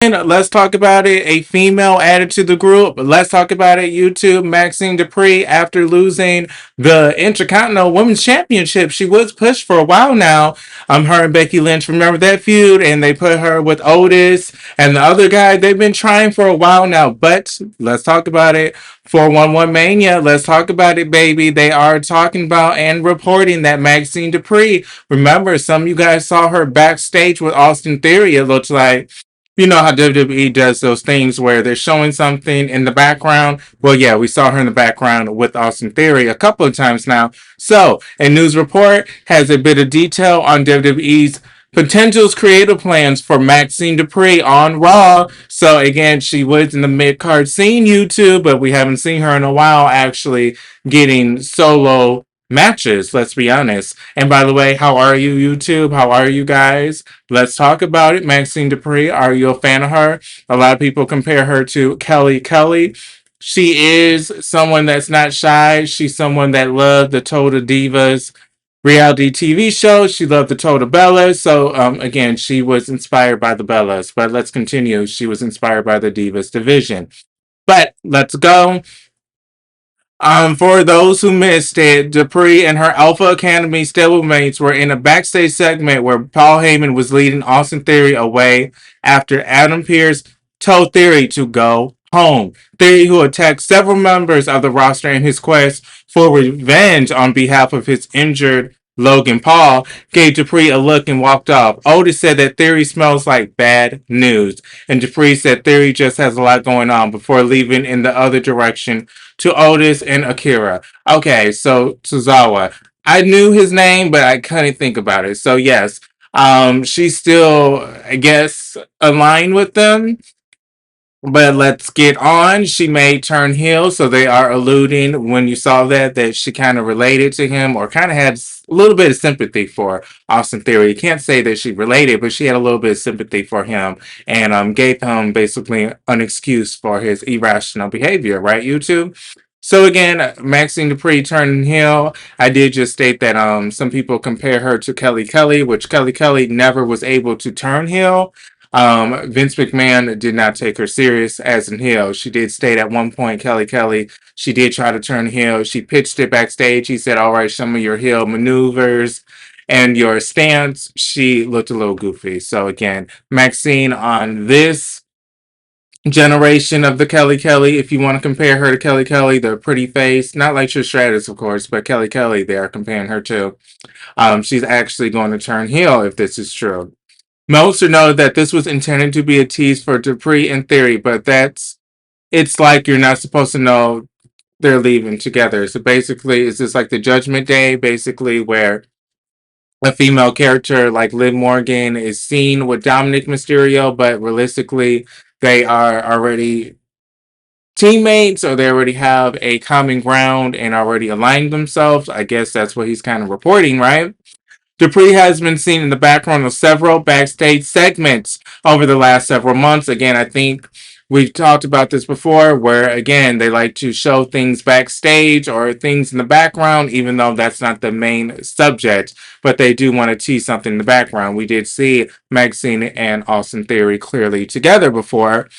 Let's talk about it. A female added to the group. Let's talk about it. YouTube, Maxxine Dupri, after losing the Intercontinental Women's Championship, she was pushed for a while now. Her and Becky Lynch, remember that feud? And they put her with Otis and the other guy. They've been trying for a while now, but let's talk about it. 411 Mania, let's talk about it, baby. They are talking about and reporting that Maxxine Dupri, remember, some of you guys saw her backstage with Austin Theory, it looks like. You know how WWE does those things where they're showing something in the background. Well, yeah, we saw her in the background with Austin Theory a couple of times now. So, a news report has a bit of detail on WWE's potential creative plans for Maxxine Dupri on Raw. So, again, she was in the mid card scene, YouTube, but we haven't seen her in a while actually getting solo matches, let's be honest. And by the way, how are you, YouTube? How are you guys? Let's talk about it. Maxxine Dupri, are you a fan of her? A lot of people compare her to Kelly Kelly. She is someone that's not shy. She's someone that loved the Total Divas reality TV show. She loved the Total Bellas. So, again, she was inspired by the Bellas. But let's continue. She was inspired by the Divas division. But let's go. For those who missed it, Dupree and her Alpha Academy stablemates were in a backstage segment where Paul Heyman was leading Austin Theory away after Adam Pearce told Theory to go home. Theory, who attacked several members of the roster in his quest for revenge on behalf of his injured Logan Paul, gave Dupree a look and walked off. Otis said that Theory smells like bad news, and Dupree said Theory just has a lot going on before leaving in the other direction to Otis and Akira. Okay, so Tozawa. I knew his name, but I couldn't think about it. So yes, she's still, I guess, aligned with them. But let's get on. She may turn heel, so they are alluding when you saw that she kind of related to him or kind of had a little bit of sympathy for Austin Theory. You can't say that she related, but she had a little bit of sympathy for him and gave him basically an excuse for his irrational behavior, right, YouTube? So again, Maxxine Dupri turning heel. I did just state that some people compare her to Kelly Kelly, which Kelly Kelly never was able to turn heel. Vince McMahon did not take her serious as an heel. She did state at one point, Kelly Kelly, she did try to turn heel. She pitched it backstage. He said, all right, some of your heel maneuvers and your stance. She looked a little goofy. So again, Maxxine on this generation of the Kelly Kelly, if you want to compare her to Kelly Kelly, the pretty face, not like Trish Stratus, of course, but Kelly Kelly, they are comparing her to. She's actually going to turn heel if this is true. Most know that this was intended to be a tease for Dupree in theory, but it's like you're not supposed to know they're leaving together. So basically, it's just like the Judgment Day, basically, where a female character like Liv Morgan is seen with Dominic Mysterio, but realistically, they are already teammates or they already have a common ground and already aligned themselves. I guess that's what he's kind of reporting, right? Dupree has been seen in the background of several backstage segments over the last several months. Again, I think we've talked about this before, where again, they like to show things backstage or things in the background, even though that's not the main subject, but they do want to tease something in the background. We did see Maxine and Austin Theory clearly together before.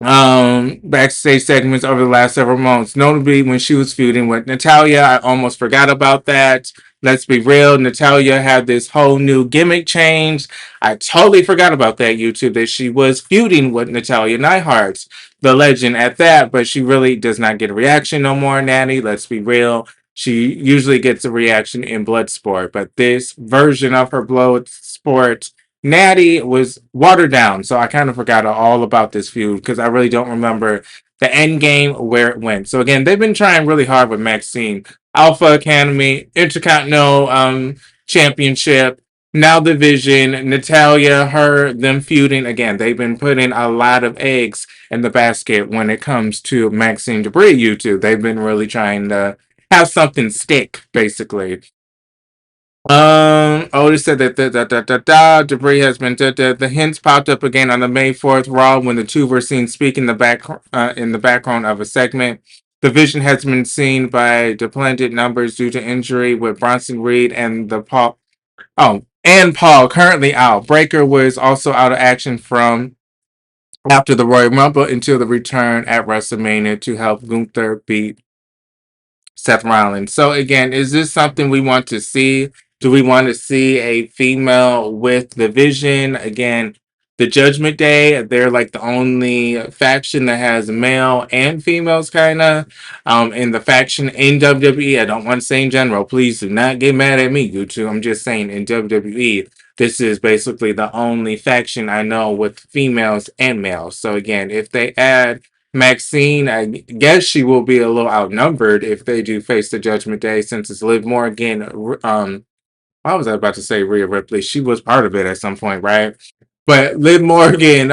Backstage segments over the last several months, notably when she was feuding with Natalya. I almost forgot about that. Let's be real, Natalya had this whole new gimmick change. I totally forgot about that, YouTube, that she was feuding with Natalya Neidhart, the legend at that, but she really does not get a reaction no more, Natty. Let's be real. She usually gets a reaction in Bloodsport, but this version of her Bloodsport Natty was watered down, so I kind of forgot all about this feud because I really don't remember the end game where it went. So again, they've been trying really hard with Maxine. Alpha Academy, Intercontinental Championship, now Division, Natalya, her, them feuding. Again, they've been putting a lot of eggs in the basket when it comes to Maxine Dupri, YouTube. They've been really trying to have something stick, basically. Otis said that debris has been the hints popped up again on the May 4th Raw when the two were seen speaking in the background of a segment. The vision has been seen by depleted numbers due to injury with Bronson Reed and Paul currently out. Breaker was also out of action from after the Royal Rumble until the return at WrestleMania to help Gunther beat Seth Rollins. So again, is this something we want to see? Do we want to see a female with the Vision? Again, the Judgment Day, they're like the only faction that has male and females kind of in the faction in WWE. I don't want to say in general. Please do not get mad at me, you two. I'm just saying in WWE, this is basically the only faction I know with females and males. So again, if they add Maxine, I guess she will be a little outnumbered if they do face the Judgment Day, since it's Liv Morgan. I was about to say Rhea Ripley. She was part of it at some point, right? But Liv Morgan,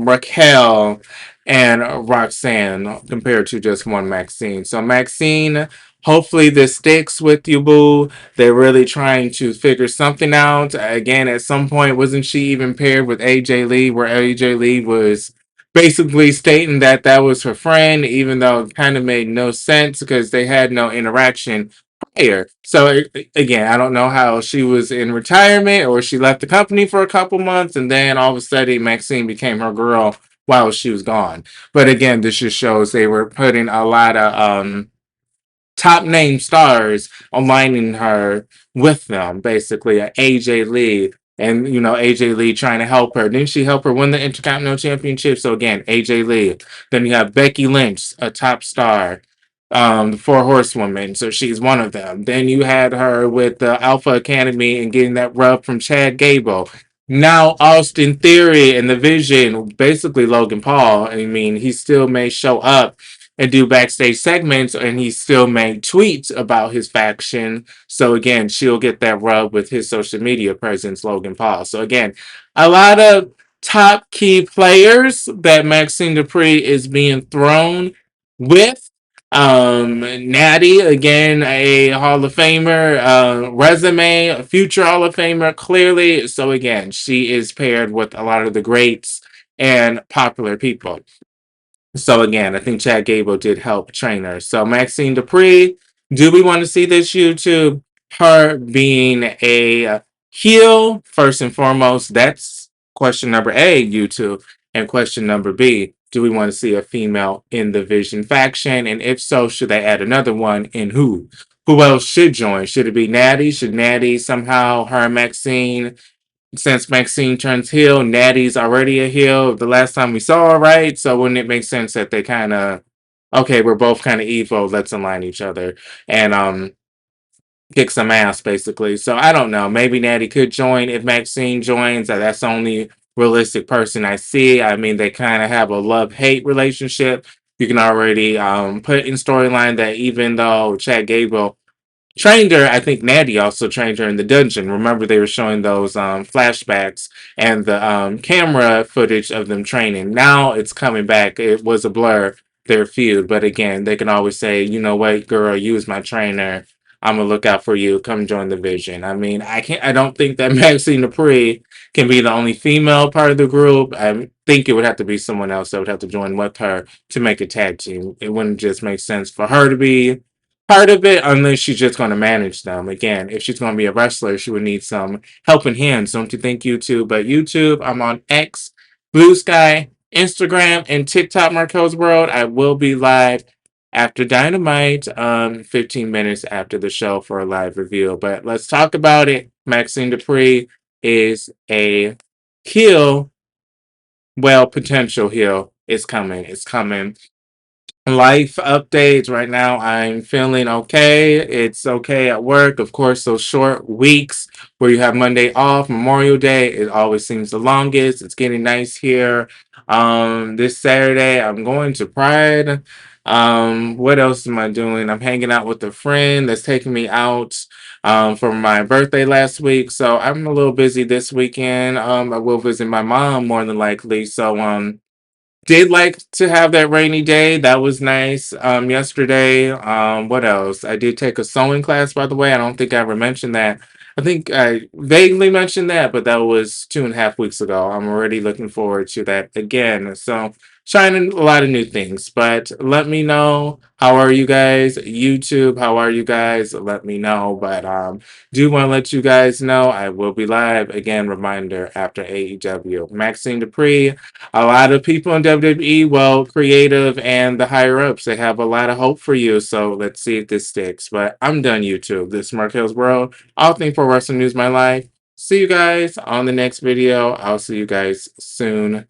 Raquel, and Roxanne compared to just one Maxine. So Maxine, hopefully this sticks with you, boo. They're really trying to figure something out. Again, at some point, wasn't she even paired with AJ Lee, where AJ Lee was basically stating that that was her friend, even though it kind of made no sense because they had no interaction prior. So again, I don't know how she was in retirement or she left the company for a couple months and then all of a sudden Maxine became her girl while she was gone. But again, this just shows they were putting a lot of top name stars aligning her with them, basically. AJ Lee. And AJ Lee trying to help her. Didn't she help her win the Intercontinental Championship? So again, AJ Lee. Then you have Becky Lynch, a top star, the Four Horsewomen. So she's one of them. Then you had her with the Alpha Academy and getting that rub from Chad Gable. Now Austin Theory and the Vision, basically Logan Paul. I mean, he still may show up and do backstage segments, and he still made tweets about his faction. So again, she'll get that rub with his social media presence, Logan Paul. So again, a lot of top key players that Maxine Dupri is being thrown with. Natty, again, a Hall of Famer, resume, a future Hall of Famer, clearly. So again, she is paired with a lot of the greats and popular people. So again, I think Chad Gable did help train her. So Maxine Dupri, do we want to see this YouTube? Her being a heel, first and foremost, that's question number A, YouTube. And question number B, do we want to see a female in the Vision faction? And if so, should they add another one? And who? Who else should join? Should it be Natty? Should Natty somehow, her and Maxine, since Maxine turns heel, Natty's already a heel the last time we saw her, right? So wouldn't it make sense that they kind of, okay, we're both kind of evil, let's align each other and kick some ass, basically. So I don't know. Maybe Natty could join if Maxine joins. That's the only realistic person I see. I mean, they kind of have a love-hate relationship. You can already put in storyline that even though Chad Gable trained her, I think Natty also trained her in the dungeon. Remember, they were showing those flashbacks and the camera footage of them training. Now it's coming back. It was a blur, their feud. But again, they can always say, you know what, girl, you was my trainer. I'm gonna look out for you. Come join the Vision. I mean, I don't think that Maxine Dupri can be the only female part of the group. I think it would have to be someone else that would have to join with her to make a tag team. It wouldn't just make sense for her to be part of it unless she's just going to manage them. Again, if she's going to be a wrestler, she would need some helping hands, don't you think, YouTube? But YouTube, I'm on X, Blue Sky, Instagram, and TikTok, Marquelworld. I will be live after Dynamite, 15 minutes after the show for a live review. But let's talk about it. Maxine Dupri is a heel, well, potential heel. It's coming. It's coming. Life updates right now. I'm feeling okay. It's okay at work. Of course, those short weeks where you have Monday off, Memorial Day, it always seems the longest. It's getting nice here. This Saturday, I'm going to Pride. What else am I doing? I'm hanging out with a friend that's taking me out for my birthday last week. So I'm a little busy this weekend. I will visit my mom more than likely. So did like to have that rainy day. That was nice. Yesterday. What else? I did take a sewing class, by the way. I don't think I ever mentioned that. I think I vaguely mentioned that, but that was 2.5 weeks ago. I'm already looking forward to that again. So trying a lot of new things. But let me know How are you guys? YouTube, how are you guys? Let me know. But do want to let you guys know I will be live again. Reminder after AEW. Maxxine Dupri. A lot of people in WWE, well, creative and the higher ups, they have a lot of hope for you. So let's see if this sticks. But I'm done, YouTube. This is Marquelworld. All things for wrestling news, my life. See you guys on the next video. I'll see you guys soon.